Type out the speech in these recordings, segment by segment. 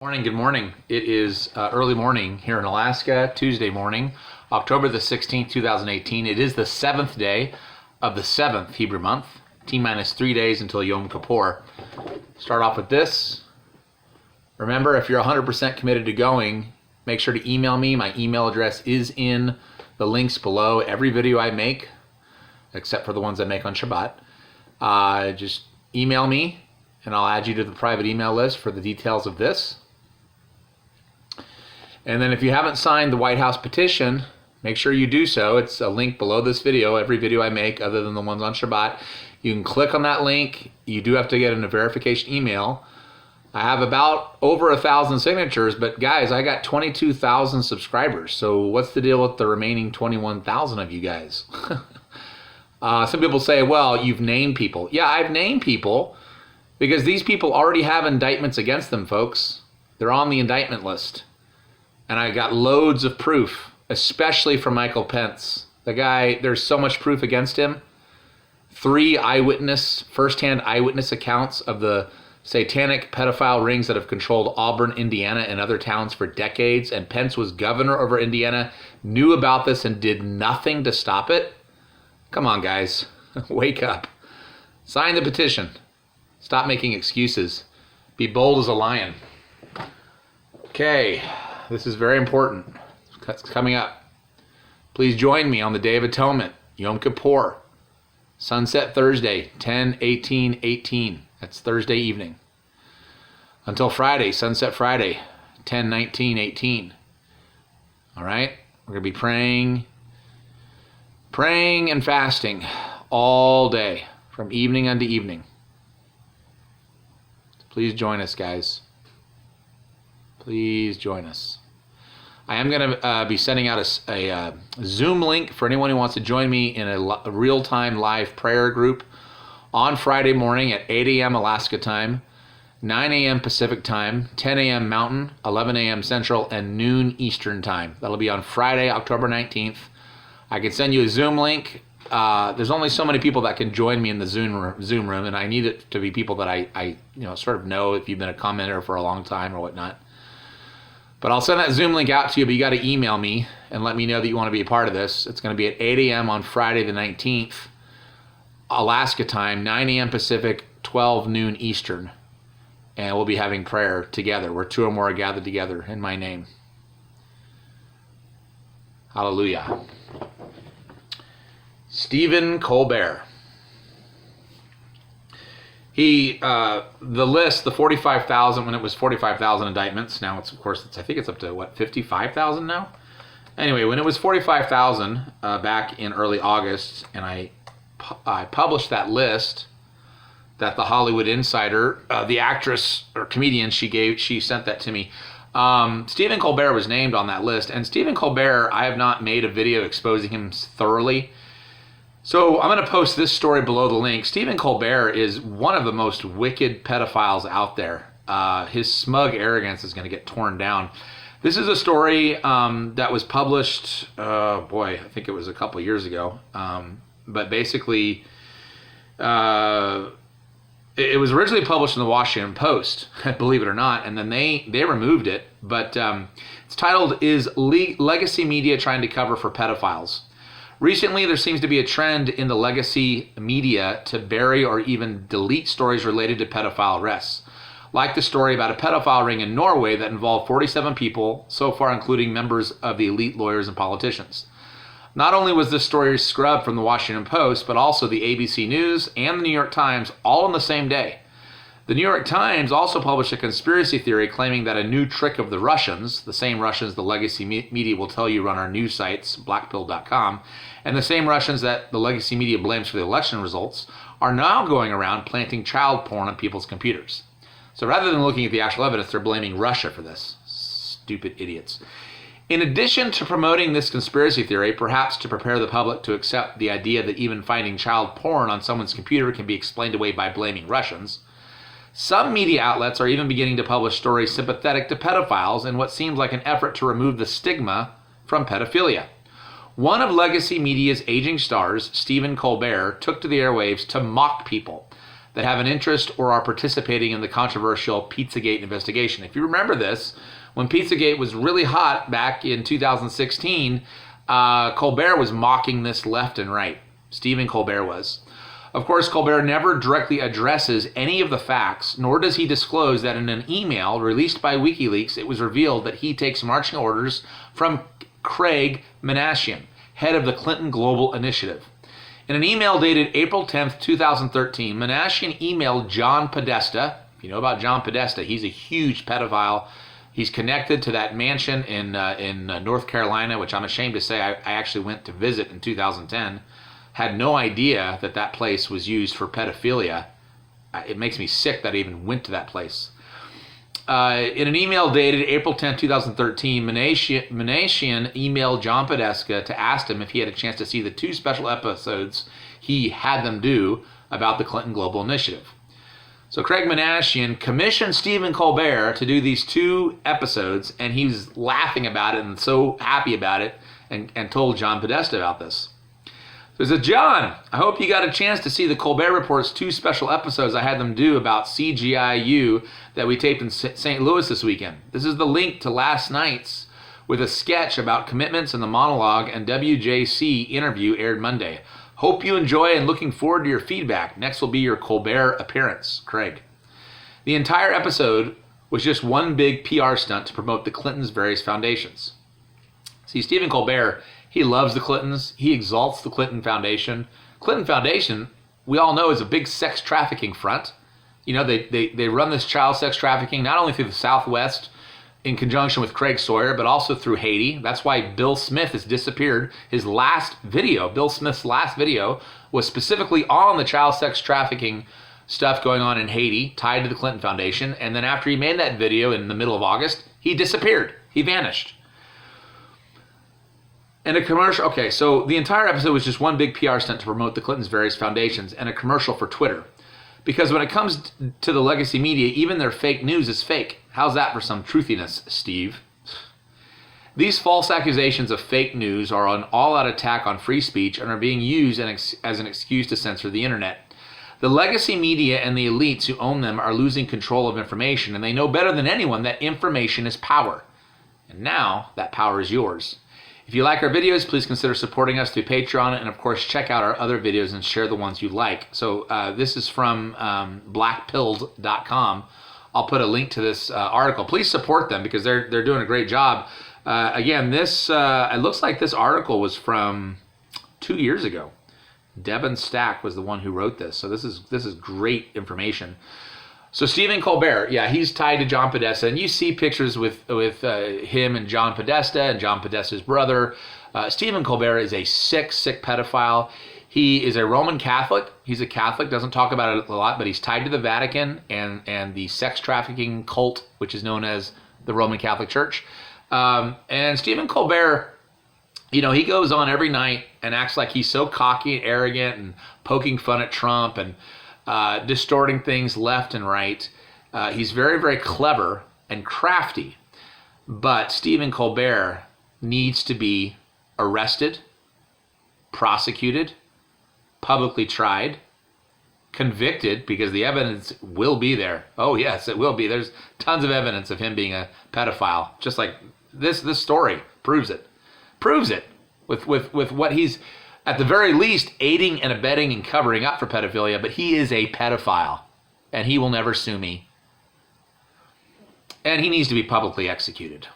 Morning, good morning. It is early morning here in Alaska, Tuesday morning, October the 16th, 2018. It is the 7th day of the 7th Hebrew month, T-minus 3 days until Yom Kippur. Start off with this. Remember, if you're 100% committed to going, make sure to email me. My email address is in the links below. Every video I make, except for the ones I make on Shabbat, just email me and I'll add you to the private email list for the details of this. And then if you haven't signed the White House petition, make sure you do so. It's a link below this video. Every video I make, other than the ones on Shabbat, you can click on that link. You do have to get a verification email. I have about over 1,000 signatures, but guys, I got 22,000 subscribers. So what's the deal with the remaining 21,000 of you guys? Some people say, well, you've named people. Yeah, I've named people because these people already have indictments against them, folks. They're on the indictment list. And I got loads of proof, especially from Michael Pence. The guy, there's so much proof against him. 3 first-hand eyewitness accounts of the satanic pedophile rings that have controlled Auburn, Indiana, and other towns for decades. And Pence was governor over Indiana, knew about this, and did nothing to stop it. Come on, guys. Wake up. Sign the petition. Stop making excuses. Be bold as a lion. Okay. This is very important. It's coming up. Please join me on the Day of Atonement, Yom Kippur, sunset Thursday, 10/18/18. That's Thursday evening. Until Friday, sunset Friday, 10/19/18. All right? We're going to be praying and fasting all day, from evening unto evening. Please join us, guys. Please join us. I am going to be sending out a Zoom link for anyone who wants to join me in a real-time live prayer group on Friday morning at 8 a.m. Alaska time, 9 a.m. Pacific time, 10 a.m. Mountain, 11 a.m. Central, and noon Eastern time. That'll be on Friday, October 19th. I can send you a Zoom link. There's only so many people that can join me in the Zoom room, and I need it to be people that I sort of know if you've been a commenter for a long time or whatnot. But I'll send that Zoom link out to you, but you got to email me and let me know that you want to be a part of this. It's going to be at 8 a.m. on Friday the 19th, Alaska time, 9 a.m. Pacific, 12 noon Eastern. And we'll be having prayer together, where 2 or more are gathered together in my name. Hallelujah. Stephen Colbert. The list, the 45,000, when it was 45,000 indictments, now it's, of course, I think it's up to, 55,000 now? Anyway, when it was 45,000 back in early August, and I published that list that the Hollywood Insider, the actress or comedian, she sent that to me. Stephen Colbert was named on that list, and Stephen Colbert, I have not made a video exposing him thoroughly. So I'm going to post this story below the link. Stephen Colbert is one of the most wicked pedophiles out there. His smug arrogance is going to get torn down. This is a story that was published, I think it was a couple years ago. But basically, it was originally published in the Washington Post, believe it or not, and then they removed it. But it's titled, "Is Legacy Media Trying to Cover for Pedophiles?" Recently, there seems to be a trend in the legacy media to bury or even delete stories related to pedophile arrests, like the story about a pedophile ring in Norway that involved 47 people, so far including members of the elite lawyers and politicians. Not only was this story scrubbed from the Washington Post, but also the ABC News and the New York Times, all on the same day. The New York Times also published a conspiracy theory claiming that a new trick of the Russians, the same Russians the legacy media will tell you run our news sites, blackpill.com, and the same Russians that the legacy media blames for the election results, are now going around planting child porn on people's computers. So rather than looking at the actual evidence, they're blaming Russia for this. Stupid idiots. In addition to promoting this conspiracy theory, perhaps to prepare the public to accept the idea that even finding child porn on someone's computer can be explained away by blaming Russians, some media outlets are even beginning to publish stories sympathetic to pedophiles in what seems like an effort to remove the stigma from pedophilia. One of legacy media's aging stars, Stephen Colbert, took to the airwaves to mock people. that have an interest or are participating in the controversial Pizzagate investigation. If you remember this, when Pizzagate was really hot back in 2016, Colbert was mocking this left and right. Stephen Colbert was. Of course, Colbert never directly addresses any of the facts, nor does he disclose that in an email released by WikiLeaks, it was revealed that he takes marching orders from Craig Manashian, head of the Clinton Global Initiative. In an email dated April 10th, 2013, Manashian emailed John Podesta. If you know about John Podesta, he's a huge pedophile. He's connected to that mansion in North Carolina, which I'm ashamed to say I actually went to visit in 2010. Had no idea that that place was used for pedophilia. It makes me sick that I even went to that place. In an email dated April 10, 2013, Manashian emailed John Podesta to ask him if he had a chance to see the 2 special episodes he had them do about the Clinton Global Initiative. So Craig Manashian commissioned Stephen Colbert to do these 2 episodes, and he was laughing about it and so happy about it, and told John Podesta about this. So he said, John, I hope you got a chance to see the Colbert Report's 2 special episodes I had them do about CGIU that we taped in St. Louis this weekend. This is the link to last night's with a sketch about commitments in the monologue and WJC interview aired Monday. Hope you enjoy and looking forward to your feedback. Next will be your Colbert appearance, Craig. The entire episode was just one big PR stunt to promote the Clintons' various foundations. See, Stephen Colbert, he loves the Clintons. He exalts the Clinton Foundation. Clinton Foundation, we all know, is a big sex trafficking front. You know, they run this child sex trafficking not only through the Southwest in conjunction with Craig Sawyer, but also through Haiti. That's why Bill Smith has disappeared. His last video, Bill Smith's last video, was specifically on the child sex trafficking stuff going on in Haiti, tied to the Clinton Foundation. And then after he made that video in the middle of August, he disappeared. He vanished. And a commercial, okay, so the entire episode was just one big PR stunt to promote the Clintons' various foundations and a commercial for Twitter. Because when it comes to the legacy media, even their fake news is fake. How's that for some truthiness, Steve? These false accusations of fake news are an all-out attack on free speech and are being used as an excuse to censor the internet. The legacy media and the elites who own them are losing control of information, and they know better than anyone that information is power. And now that power is yours. If you like our videos, please consider supporting us through Patreon, and of course check out our other videos and share the ones you like. So this is from blackpilled.com. I'll put a link to this article. Please support them because they're doing a great job. Again, this it looks like this article was from 2 years ago. Devin Stack was the one who wrote this, so this is great information. So Stephen Colbert, yeah, he's tied to John Podesta, and you see pictures with him and John Podesta's brother. Stephen Colbert is a sick pedophile. He is a Roman Catholic. He's a Catholic, doesn't talk about it a lot, but he's tied to the Vatican and the sex trafficking cult, which is known as the Roman Catholic Church. And Stephen Colbert, you know, he goes on every night and acts like he's so cocky and arrogant and poking fun at Trump and distorting things left and right. He's very, very clever and crafty. But Stephen Colbert needs to be arrested, prosecuted, publicly tried, convicted, because the evidence will be there. Oh, yes, it will be. There's tons of evidence of him being a pedophile. Just like this story proves it. Proves it with what he's, at the very least, aiding and abetting and covering up for pedophilia, but he is a pedophile, and he will never sue me. And he needs to be publicly executed.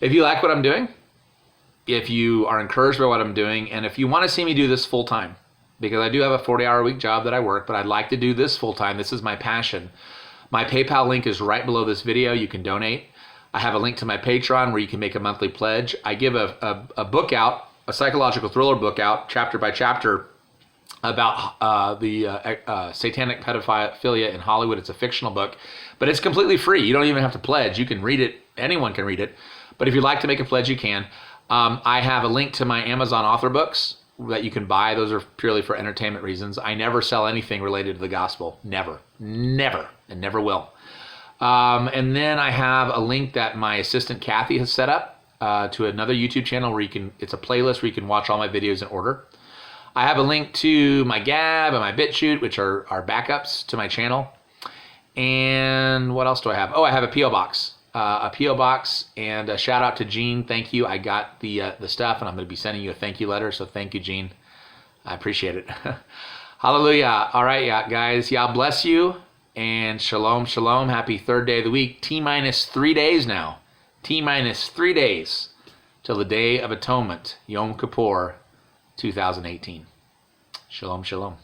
If you like what I'm doing, if you are encouraged by what I'm doing, and if you want to see me do this full time, because I do have a 40-hour-a-week job that I work, but I'd like to do this full time. This is my passion. My PayPal link is right below this video. You can donate. I have a link to my Patreon where you can make a monthly pledge. I give a book out, a psychological thriller book out, chapter by chapter, about the satanic pedophilia in Hollywood. It's a fictional book, but it's completely free. You don't even have to pledge. You can read it. Anyone can read it. But if you'd like to make a pledge, you can. I have a link to my Amazon author books that you can buy. Those are purely for entertainment reasons. I never sell anything related to the gospel. Never, and never will. And then I have a link that my assistant Kathy has set up to another YouTube channel where it's a playlist where you can watch all my videos in order. I have a link to my Gab and my Bitchute, which are backups to my channel. And what else do I have? Oh, I have a P.O. box. A P.O. box, and a shout out to Gene. Thank you. I got the stuff, and I'm going to be sending you a thank you letter, so thank you, Gene. I appreciate it. Hallelujah. All right, yeah, guys. Yah bless you, and shalom, shalom. Happy third day of the week. T-minus 3 days now. T-minus 3 days till the Day of Atonement, Yom Kippur 2018. Shalom, shalom.